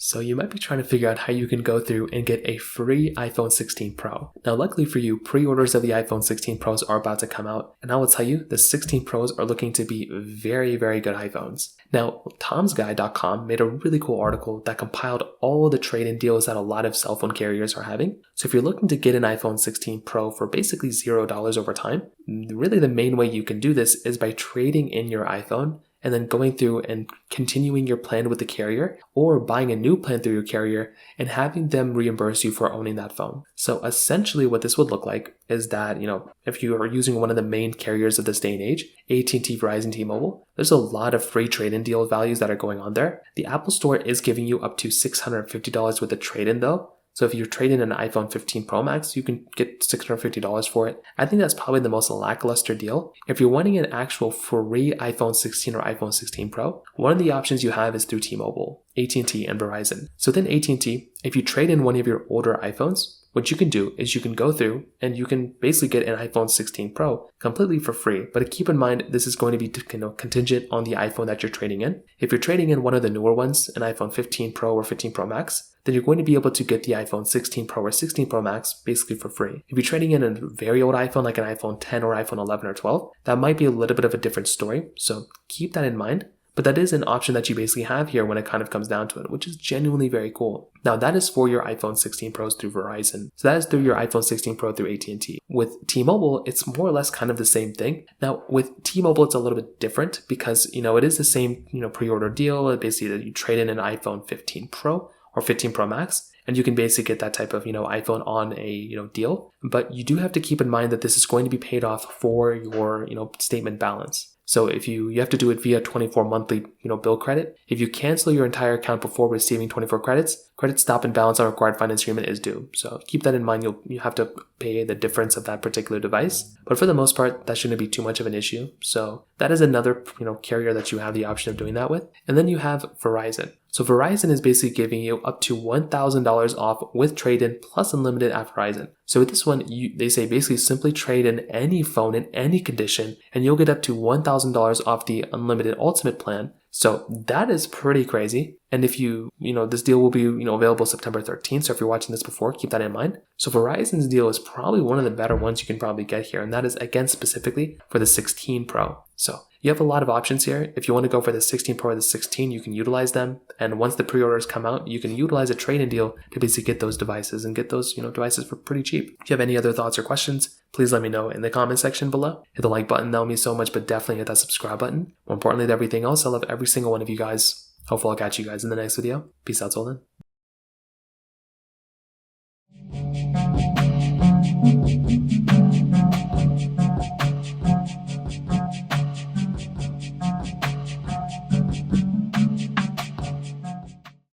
So you might be trying to figure out how you can go through and get a free iPhone 16 Pro. Now luckily for you, pre-orders of the iPhone 16 Pros are about to come out, and I will tell you the 16 Pros are looking to be very, very good iPhones. Now, tomsguy.com made a really cool article that compiled all the trade-in deals that a lot of cell phone carriers are having. So if you're looking to get an iPhone 16 Pro for basically $0 over time, really the main way you can do this is by trading in your iPhone and then going through and continuing your plan with the carrier, or buying a new plan through your carrier and having them reimburse you for owning that phone. So essentially what this would look like is that, if you are using one of the main carriers of this day and age, AT&T, Verizon, T-Mobile, there's a lot of free trade-in deal values that are going on there. The Apple Store is giving you up to $650 with a trade-in though. So if you're trading an iPhone 15 Pro Max, you can get $650 for it. I think that's probably the most lackluster deal. If you're wanting an actual free iPhone 16 or iPhone 16 Pro, one of the options you have is through T-Mobile, AT&T, and Verizon. So then AT&T, if you trade in one of your older iPhones, what you can do is you can go through and you can basically get an iPhone 16 Pro completely for free. But keep in mind, this is going to be contingent on the iPhone that you're trading in. If you're trading in one of the newer ones, an iPhone 15 Pro or 15 Pro Max, then you're going to be able to get the iPhone 16 Pro or 16 Pro Max basically for free. If you're trading in a very old iPhone like an iPhone 10 or iPhone 11 or 12, that might be a little bit of a different story. So keep that in mind. But that is an option that you basically have here when it kind of comes down to it, which is genuinely very cool. Now that is for your iPhone 16 Pros through Verizon. So that is through your iPhone 16 Pro through AT&T. With T-Mobile, it's more or less kind of the same thing. Now with T-Mobile, it's a little bit different because, it is the same, pre-order deal. Basically that you trade in an iPhone 15 Pro or 15 Pro Max, and you can basically get that type of, iPhone on a, deal. But you do have to keep in mind that this is going to be paid off for your, statement balance. So if you have to do it via 24 monthly, bill credit. If you cancel your entire account before receiving 24 credits, credit stop and balance on required finance agreement is due. So keep that in mind. You have to pay the difference of that particular device. But for the most part, that shouldn't be too much of an issue. So that is another, carrier that you have the option of doing that with. And then you have Verizon. So Verizon is basically giving you up to $1,000 off with trade-in plus unlimited at Verizon. So with this one, they say basically simply trade in any phone in any condition and you'll get up to $1,000 off the unlimited ultimate plan. So that is pretty crazy. And if this deal will be, available September 13th. So if you're watching this before, keep that in mind. So Verizon's deal is probably one of the better ones you can probably get here. And that is again specifically for the 16 Pro. So you have a lot of options here. If you want to go for the 16 Pro or the 16, you can utilize them. And once the pre-orders come out, you can utilize a trade-in deal to basically get those devices and get those, devices for pretty cheap. If you have any other thoughts or questions, please let me know in the comment section below. Hit the like button, that would mean so much, but definitely hit that subscribe button. More importantly than everything else, I love every single one of you guys. Hopefully I'll catch you guys in the next video. Peace out till then.